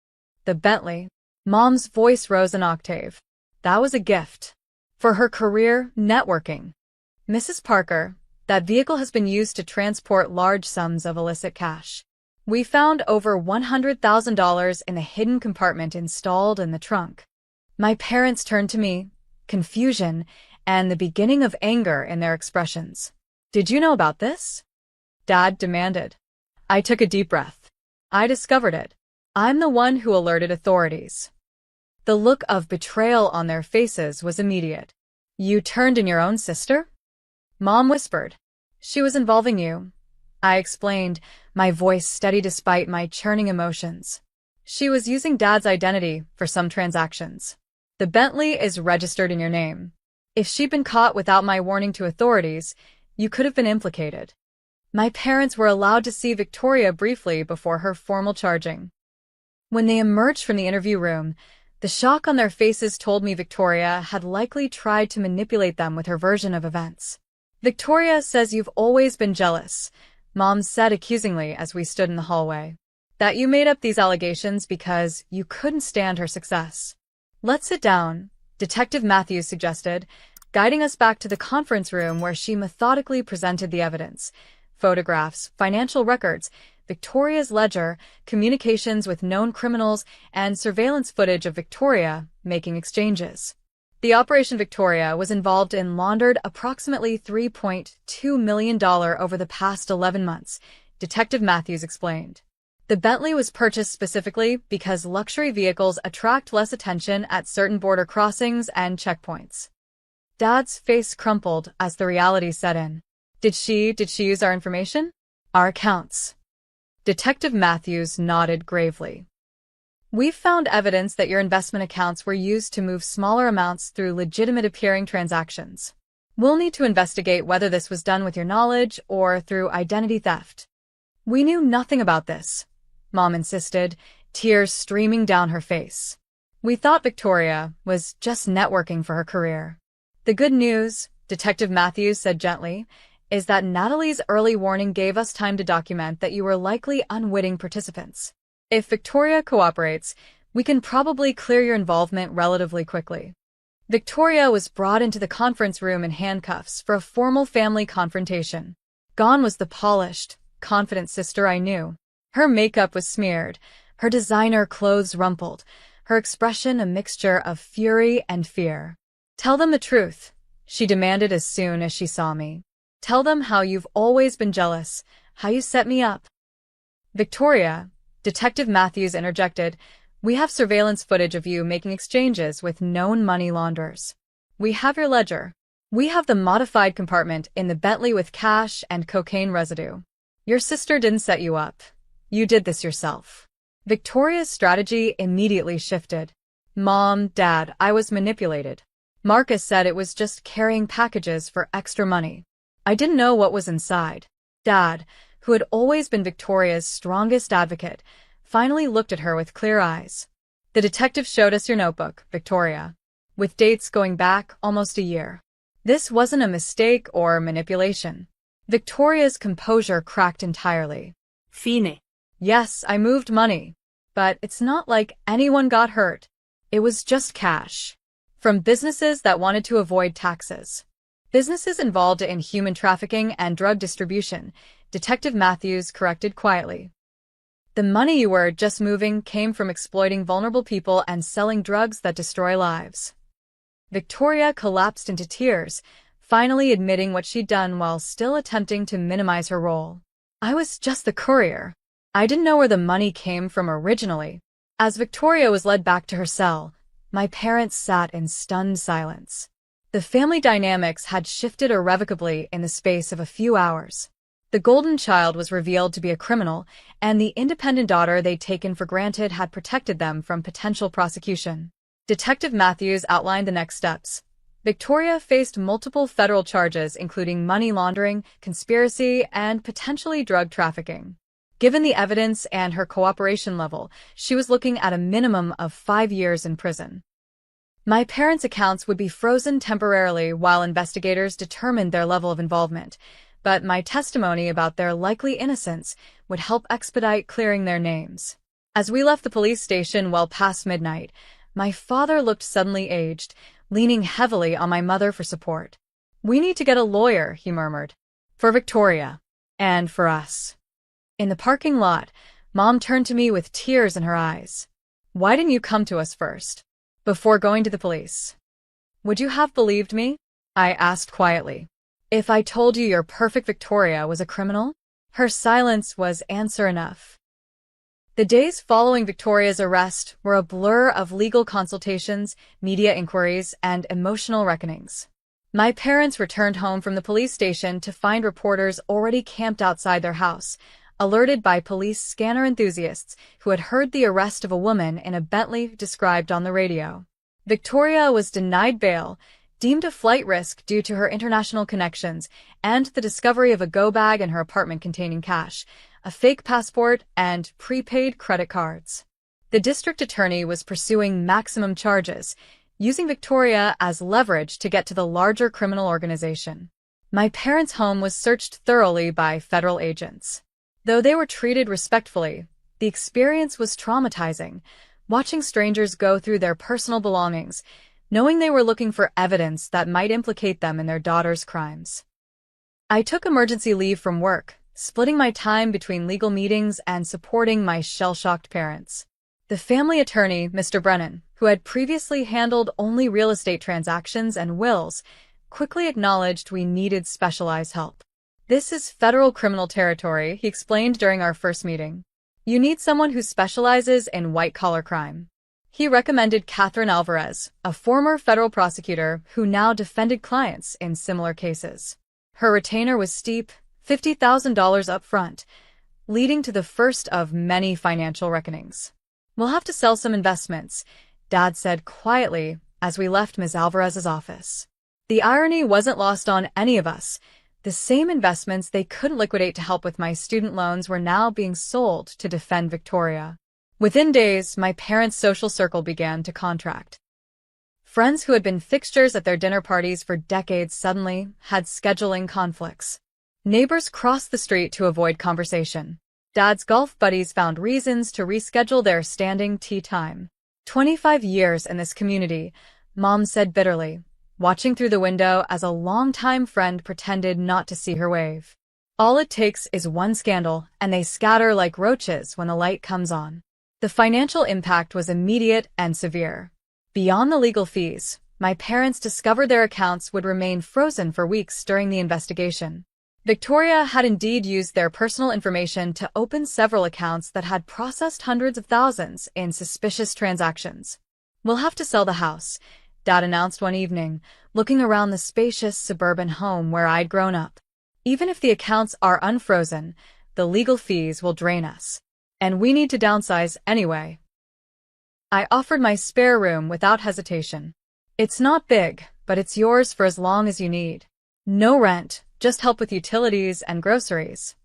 The Bentley. Mom's voice rose an octave. "That was a gift. For her career, networking. Mrs. Parker, that vehicle has been used to transport large sums of illicit cash. We found over $100,000 in the hidden compartment installed in the trunk." My parents turned to me, confusion and the beginning of anger in their expressions. "Did you know about this?" Dad demanded. I took a deep breath. "I discovered it. I'm the one who alerted authorities. The look of betrayal on their faces was immediate. You turned in your own sister? Mom whispered. She was involving you. I explained, my voice steady despite my churning emotions. She was using Dad's identity for some transactions. The Bentley is registered in your name. If she'd been caught without my warning to authorities, you could have been implicated. My parents were allowed to see Victoria briefly before her formal charging. When they emerged from the interview room, the shock on their faces told me Victoria had likely tried to manipulate them with her version of events. Victoria says you've always been jealous, Mom said accusingly as we stood in the hallway. That you made up these allegations because you couldn't stand her success. Let's sit down, Detective Matthews suggested, guiding us back to the conference room where she methodically presented the evidence. Photographs, financial records, Victoria's ledger, communications with known criminals, and surveillance footage of Victoria making exchanges. The Operation Victoria was involved in laundered approximately $3.2 million over the past 11 months, Detective Matthews explained. The Bentley was purchased specifically because luxury vehicles attract less attention at certain border crossings and checkpoints. Dad's face crumpled as the reality set in. Did she use our information? Our accounts. Detective Matthews nodded gravely. We've found evidence that your investment accounts were used to move smaller amounts through legitimate-appearing transactions. We'll need to investigate whether this was done with your knowledge or through identity theft. We knew nothing about this, Mom insisted, tears streaming down her face. We thought Victoria was just networking for her career. The good news, Detective Matthews said gently, is that Natalie's early warning gave us time to document that you were likely unwitting participants. If Victoria cooperates, we can probably clear your involvement relatively quickly. Victoria was brought into the conference room in handcuffs for a formal family confrontation. Gone was the polished, confident sister I knew. Her makeup was smeared, her designer clothes rumpled, her expression a mixture of fury and fear. Tell them the truth, she demanded as soon as she saw me. Tell them how you've always been jealous, how you set me up. Victoria, Detective Matthews interjected, we have surveillance footage of you making exchanges with known money launderers. We have your ledger. We have the modified compartment in the Bentley with cash and cocaine residue. Your sister didn't set you up. You did this yourself. Victoria's strategy immediately shifted. Mom, Dad, I was manipulated. Marcus said it was just carrying packages for extra money. I didn't know what was inside. Dad, who had always been Victoria's strongest advocate, finally looked at her with clear eyes. The detective showed us your notebook, Victoria, with dates going back almost a year. This wasn't a mistake or manipulation. Victoria's composure cracked entirely. Fine. Yes, I moved money. But it's not like anyone got hurt. It was just cash. From businesses that wanted to avoid taxes. Businesses involved in human trafficking and drug distribution, Detective Matthews corrected quietly. The money you were just moving came from exploiting vulnerable people and selling drugs that destroy lives. Victoria collapsed into tears, finally admitting what she'd done while still attempting to minimize her role. I was just the courier. I didn't know where the money came from originally. As Victoria was led back to her cell, my parents sat in stunned silence. The family dynamics had shifted irrevocably in the space of a few hours. The golden child was revealed to be a criminal, and the independent daughter they'd taken for granted had protected them from potential prosecution. Detective Matthews outlined the next steps. Victoria faced multiple federal charges including money laundering, conspiracy, and potentially drug trafficking. Given the evidence and her cooperation level, she was looking at a minimum of 5 years in prison. My parents' accounts would be frozen temporarily while investigators determined their level of involvement, but my testimony about their likely innocence would help expedite clearing their names. As we left the police station well past midnight, my father looked suddenly aged, leaning heavily on my mother for support. "We need to get a lawyer," he murmured. "For Victoria. And for us." In the parking lot, Mom turned to me with tears in her eyes. "Why didn't you come to us first? Before going to the police? Would you have believed me?" I asked quietly. "If I told you your perfect Victoria was a criminal?" Her silence was answer enough. The days following Victoria's arrest were a blur of legal consultations, media inquiries, and emotional reckonings. My parents returned home from the police station to find reporters already camped outside their house, alerted by police scanner enthusiasts who had heard the arrest of a woman in a Bentley described on the radio. Victoria was denied bail, deemed a flight risk due to her international connections, and the discovery of a go-bag in her apartment containing cash, a fake passport, and prepaid credit cards. The district attorney was pursuing maximum charges, using Victoria as leverage to get to the larger criminal organization. My parents' home was searched thoroughly by federal agents. Though they were treated respectfully, the experience was traumatizing, watching strangers go through their personal belongings, knowing they were looking for evidence that might implicate them in their daughter's crimes. I took emergency leave from work, splitting my time between legal meetings and supporting my shell-shocked parents. The family attorney, Mr. Brennan, who had previously handled only real estate transactions and wills, quickly acknowledged we needed specialized help. "This is federal criminal territory," he explained during our first meeting. "You need someone who specializes in white-collar crime." He recommended Catherine Alvarez, a former federal prosecutor who now defended clients in similar cases. Her retainer was steep, $50,000 up front, leading to the first of many financial reckonings. "We'll have to sell some investments," Dad said quietly as we left Ms. Alvarez's office. The irony wasn't lost on any of us. The same investments they couldn't liquidate to help with my student loans were now being sold to defend Victoria. Within days, my parents' social circle began to contract. Friends who had been fixtures at their dinner parties for decades suddenly had scheduling conflicts. Neighbors crossed the street to avoid conversation. Dad's golf buddies found reasons to reschedule their standing tea time. 25 years in this community, Mom said bitterly, watching through the window as a longtime friend pretended not to see her wave. "All it takes is one scandal, and they scatter like roaches when the light comes on." The financial impact was immediate and severe. Beyond the legal fees, my parents discovered their accounts would remain frozen for weeks during the investigation. Victoria had indeed used their personal information to open several accounts that had processed hundreds of thousands in suspicious transactions. "We'll have to sell the house," Dad announced one evening, looking around the spacious suburban home where I'd grown up. "Even if the accounts are unfrozen, the legal fees will drain us. And we need to downsize anyway." I offered my spare room without hesitation. "It's not big, but it's yours for as long as you need. No rent, just help with utilities and groceries."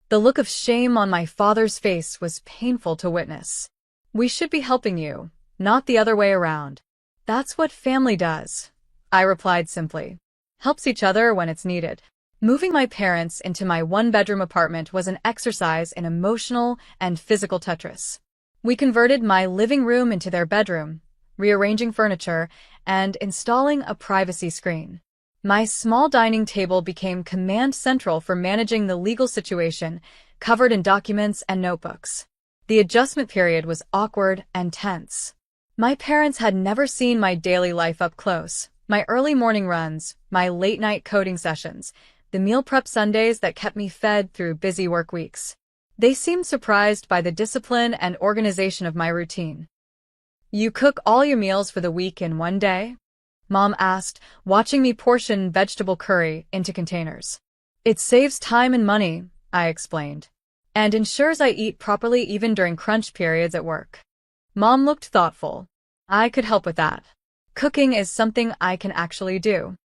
The look of shame on my father's face was painful to witness. "We should be helping you, not the other way around." "That's what family does," I replied simply. "Helps each other when it's needed." Moving my parents into my one-bedroom apartment was an exercise in emotional and physical Tetris. We converted my living room into their bedroom, rearranging furniture, and installing a privacy screen. My small dining table became command central for managing the legal situation, covered in documents and notebooks. The adjustment period was awkward and tense. My parents had never seen my daily life up close, my early morning runs, my late-night coding sessions, the meal prep Sundays that kept me fed through busy work weeks. They seemed surprised by the discipline and organization of my routine. "You cook all your meals for the week in one day?" Mom asked, watching me portion vegetable curry into containers. "It saves time and money," I explained, "and ensures I eat properly even during crunch periods at work." Mom looked thoughtful. "I could help with that. Cooking is something I can actually do."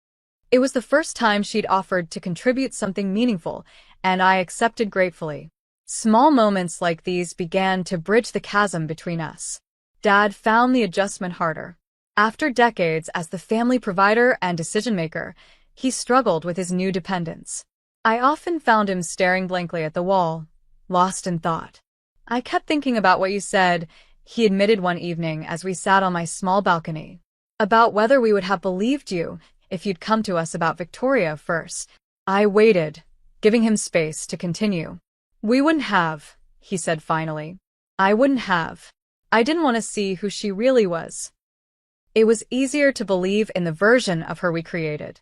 It was the first time she'd offered to contribute something meaningful, and I accepted gratefully. Small moments like these began to bridge the chasm between us. Dad found the adjustment harder. After decades as the family provider and decision-maker, he struggled with his new dependence. I often found him staring blankly at the wall, lost in thought. "I kept thinking about what you said," he admitted one evening as we sat on my small balcony. "About whether we would have believed you if you'd come to us about Victoria first." I waited, giving him space to continue. "We wouldn't have," he said finally. "I wouldn't have. I didn't want to see who she really was. It was easier to believe in the version of her we created."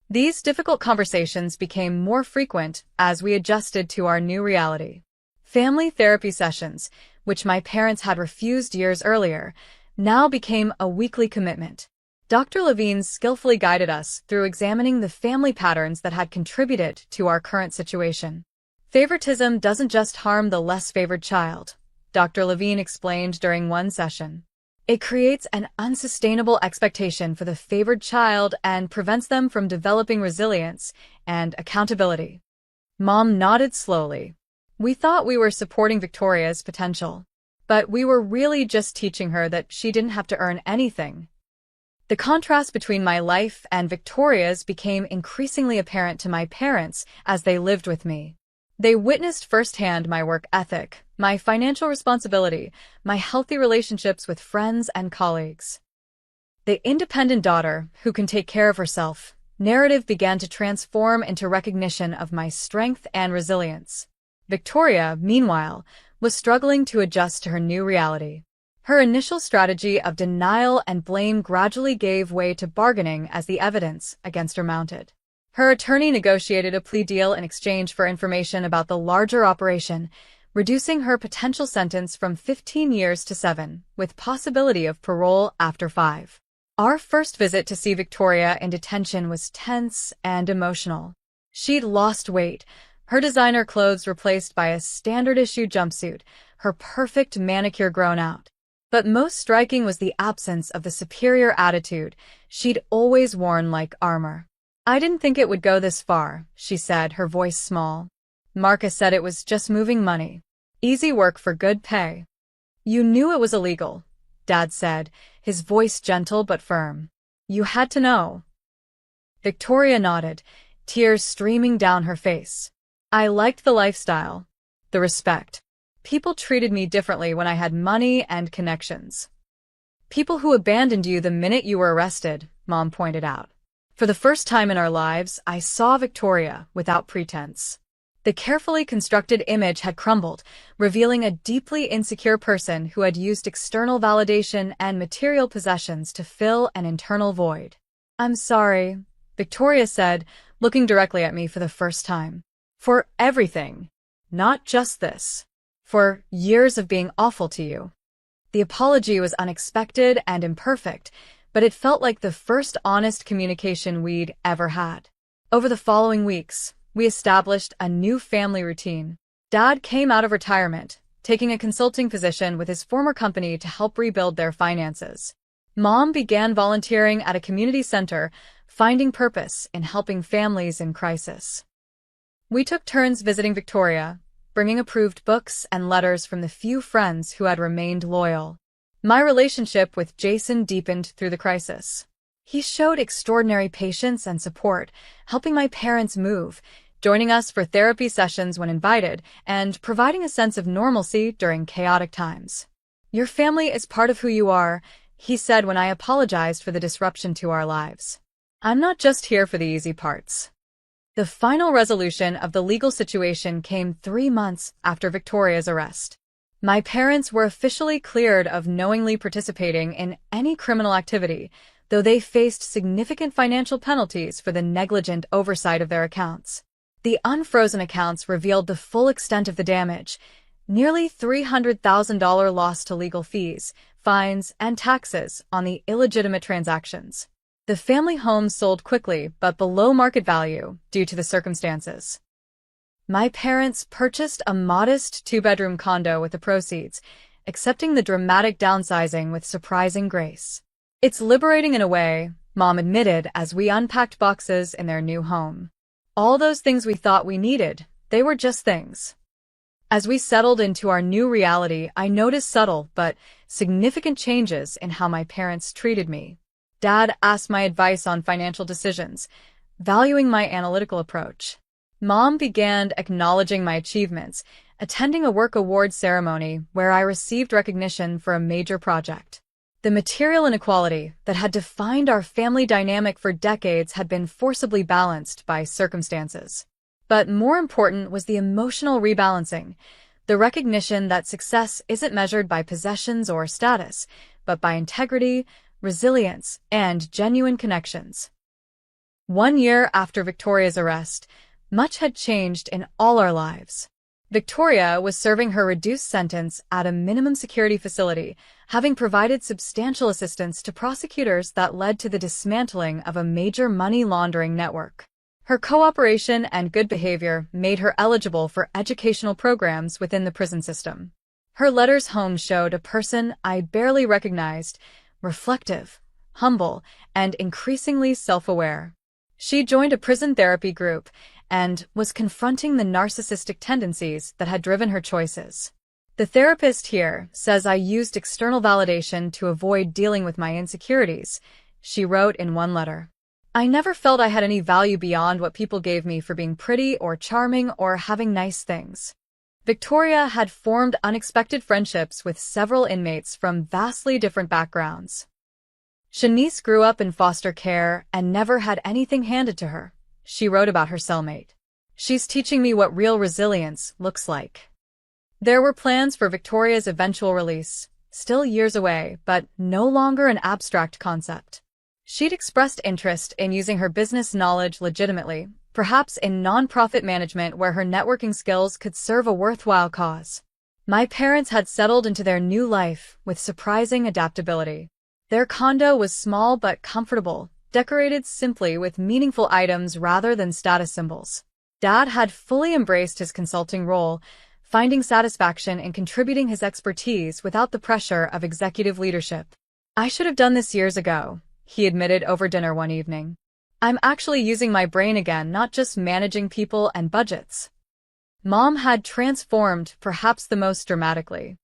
These difficult conversations became more frequent as we adjusted to our new reality. Family therapy sessions, which my parents had refused years earlier, now became a weekly commitment. Dr. Levine skillfully guided us through examining the family patterns that had contributed to our current situation. Favoritism doesn't just harm the less favored child, Dr. Levine explained during one session. It creates an unsustainable expectation for the favored child and prevents them from developing resilience and accountability. Mom nodded slowly. We thought we were supporting Victoria's potential, but we were really just teaching her that she didn't have to earn anything. The contrast between my life and Victoria's became increasingly apparent to my parents as they lived with me. They witnessed firsthand my work ethic, my financial responsibility, my healthy relationships with friends and colleagues. The independent daughter who can take care of herself narrative began to transform into recognition of my strength and resilience. Victoria, meanwhile, was struggling to adjust to her new reality. Her initial strategy of denial and blame gradually gave way to bargaining as the evidence against her mounted. Her attorney negotiated a plea deal in exchange for information about the larger operation, reducing her potential sentence from 15 years to 7, with possibility of parole after 5. Our first visit to see Victoria in detention was tense and emotional. She'd lost weight, her designer clothes replaced by a standard-issue jumpsuit, her perfect manicure grown out. But most striking was the absence of the superior attitude she'd always worn like armor. I didn't think it would go this far, she said, her voice small. Marcus said it was just moving money. Easy work for good pay. You knew it was illegal, Dad said, his voice gentle but firm. You had to know. Victoria nodded, tears streaming down her face. I liked the lifestyle, the respect. People treated me differently when I had money and connections. People who abandoned you the minute you were arrested, Mom pointed out. For the first time in our lives, I saw Victoria without pretense. The carefully constructed image had crumbled, revealing a deeply insecure person who had used external validation and material possessions to fill an internal void. I'm sorry, Victoria said, looking directly at me for the first time. For everything. Not just this. For years of being awful to you. The apology was unexpected and imperfect, but it felt like the first honest communication we'd ever had. Over the following weeks, we established a new family routine. Dad came out of retirement, taking a consulting position with his former company to help rebuild their finances. Mom began volunteering at a community center, finding purpose in helping families in crisis. We took turns visiting Victoria, bringing approved books and letters from the few friends who had remained loyal. My relationship with Jason deepened through the crisis. He showed extraordinary patience and support, helping my parents move, joining us for therapy sessions when invited, and providing a sense of normalcy during chaotic times. Your family is part of who you are, he said when I apologized for the disruption to our lives. I'm not just here for the easy parts. The final resolution of the legal situation came 3 months after Victoria's arrest. My parents were officially cleared of knowingly participating in any criminal activity, though they faced significant financial penalties for the negligent oversight of their accounts. The unfrozen accounts revealed the full extent of the damage, nearly $300,000 loss to legal fees, fines, and taxes on the illegitimate transactions. The family home sold quickly but below market value due to the circumstances. My parents purchased a modest 2-bedroom condo with the proceeds, accepting the dramatic downsizing with surprising grace. It's liberating in a way, Mom admitted as we unpacked boxes in their new home. All those things we thought we needed, they were just things. As we settled into our new reality, I noticed subtle but significant changes in how my parents treated me. Dad asked my advice on financial decisions, valuing my analytical approach. Mom began acknowledging my achievements, attending a work award ceremony where I received recognition for a major project. The material inequality that had defined our family dynamic for decades had been forcibly balanced by circumstances. But more important was the emotional rebalancing, the recognition that success isn't measured by possessions or status, but by integrity, resilience, and genuine connections. 1 year after Victoria's arrest, much had changed in all our lives. Victoria was serving her reduced sentence at a minimum security facility, having provided substantial assistance to prosecutors that led to the dismantling of a major money laundering network. Her cooperation and good behavior made her eligible for educational programs within the prison system. Her letters home showed a person I barely recognized, reflective, humble, and increasingly self-aware. She joined a prison therapy group and was confronting the narcissistic tendencies that had driven her choices. The therapist here says I used external validation to avoid dealing with my insecurities, she wrote in one letter. I never felt I had any value beyond what people gave me for being pretty or charming or having nice things. Victoria had formed unexpected friendships with several inmates from vastly different backgrounds. Shanice grew up in foster care and never had anything handed to her, she wrote about her cellmate. She's teaching me what real resilience looks like. There were plans for Victoria's eventual release, still years away, but no longer an abstract concept. She'd expressed interest in using her business knowledge legitimately, perhaps in nonprofit management where her networking skills could serve a worthwhile cause. My parents had settled into their new life with surprising adaptability. Their condo was small but comfortable, decorated simply with meaningful items rather than status symbols. Dad had fully embraced his consulting role, finding satisfaction in contributing his expertise without the pressure of executive leadership. I should have done this years ago, he admitted over dinner one evening. I'm actually using my brain again, not just managing people and budgets. Mom had transformed, perhaps the most dramatically.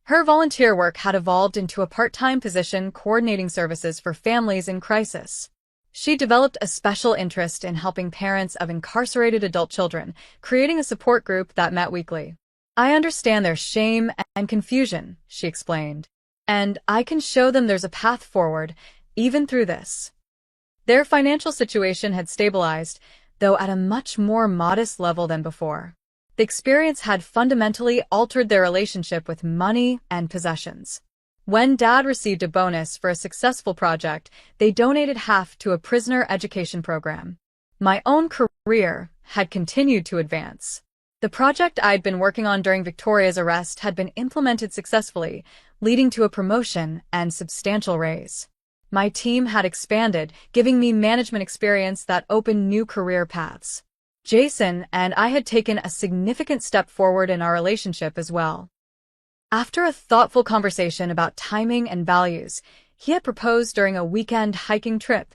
Her volunteer work had evolved into a part-time position coordinating services for families in crisis. She developed a special interest in helping parents of incarcerated adult children, creating a support group that met weekly. I understand their shame and confusion, she explained, and I can show them there's a path forward, even through this. Their financial situation had stabilized, though at a much more modest level than before. The experience had fundamentally altered their relationship with money and possessions. When Dad received a bonus for a successful project, they donated half to a prisoner education program. My own career had continued to advance. The project I'd been working on during Victoria's arrest had been implemented successfully, leading to a promotion and substantial raise. My team had expanded, giving me management experience that opened new career paths. Jason and I had taken a significant step forward in our relationship as well. After a thoughtful conversation about timing and values, he had proposed during a weekend hiking trip.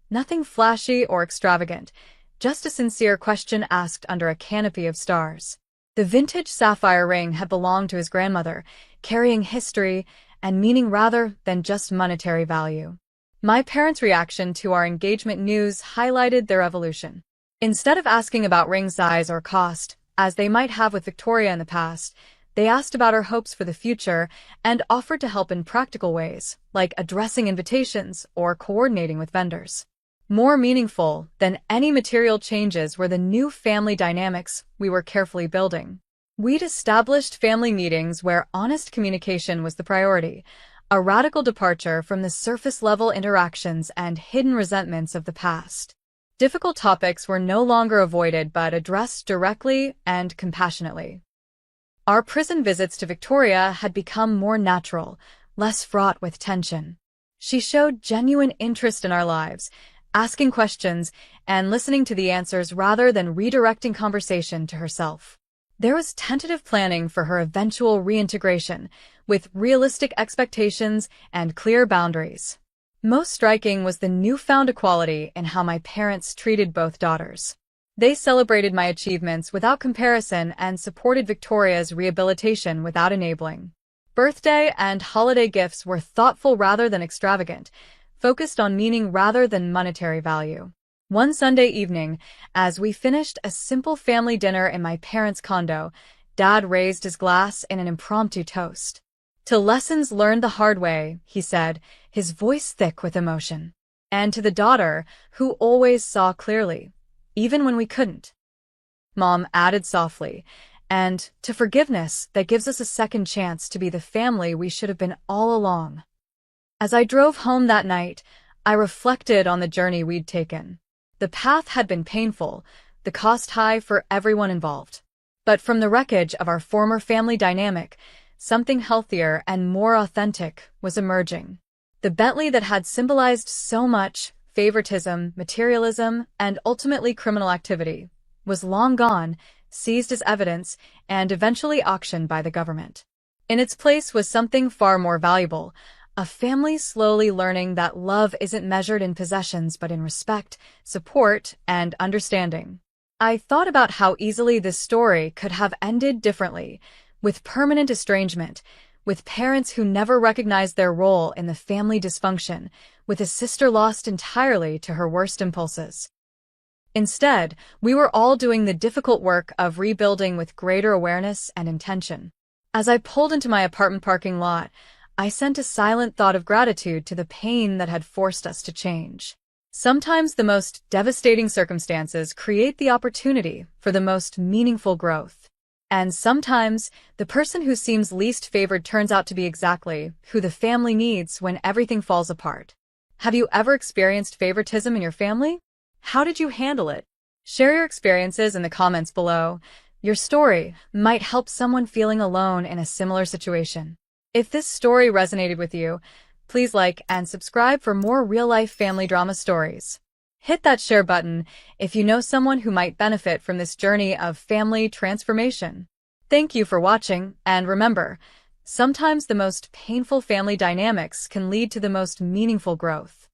Nothing flashy or extravagant, just a sincere question asked under a canopy of stars. The vintage sapphire ring had belonged to his grandmother, carrying history and meaning rather than just monetary value. My parents' reaction to our engagement news highlighted their evolution. Instead of asking about ring size or cost, as they might have with Victoria in the past, they asked about our hopes for the future and offered to help in practical ways, like addressing invitations or coordinating with vendors. More meaningful than any material changes were the new family dynamics we were carefully building. We'd established family meetings where honest communication was the priority, a radical departure from the surface-level interactions and hidden resentments of the past. Difficult topics were no longer avoided but addressed directly and compassionately. Our prison visits to Victoria had become more natural, less fraught with tension. She showed genuine interest in our lives, asking questions and listening to the answers rather than redirecting conversation to herself. There was tentative planning for her eventual reintegration, with realistic expectations and clear boundaries. Most striking was the newfound equality in how my parents treated both daughters. They celebrated my achievements without comparison and supported Victoria's rehabilitation without enabling. Birthday and holiday gifts were thoughtful rather than extravagant, focused on meaning rather than monetary value. One Sunday evening, as we finished a simple family dinner in my parents' condo, Dad raised his glass in an impromptu toast. To lessons learned the hard way, he said, his voice thick with emotion. And to the daughter, who always saw clearly, even when we couldn't. Mom added softly, and to forgiveness that gives us a second chance to be the family we should have been all along. As I drove home that night, I reflected on the journey we'd taken. The path had been painful, the cost high for everyone involved. But from the wreckage of our former family dynamic, something healthier and more authentic was emerging. The Bentley that had symbolized so much favoritism, materialism, and ultimately criminal activity was long gone, seized as evidence, and eventually auctioned by the government. In its place was something far more valuable, a family slowly learning that love isn't measured in possessions but in respect, support, and understanding. I thought about how easily this story could have ended differently, with permanent estrangement, with parents who never recognized their role in the family dysfunction, with a sister lost entirely to her worst impulses. Instead, we were all doing the difficult work of rebuilding with greater awareness and intention. As I pulled into my apartment parking lot, I sent a silent thought of gratitude to the pain that had forced us to change. Sometimes the most devastating circumstances create the opportunity for the most meaningful growth. And sometimes, the person who seems least favored turns out to be exactly who the family needs when everything falls apart. Have you ever experienced favoritism in your family? How did you handle it? Share your experiences in the comments below. Your story might help someone feeling alone in a similar situation. If this story resonated with you, please like and subscribe for more real-life family drama stories. Hit that share button if you know someone who might benefit from this journey of family transformation. Thank you for watching, and remember, sometimes the most painful family dynamics can lead to the most meaningful growth.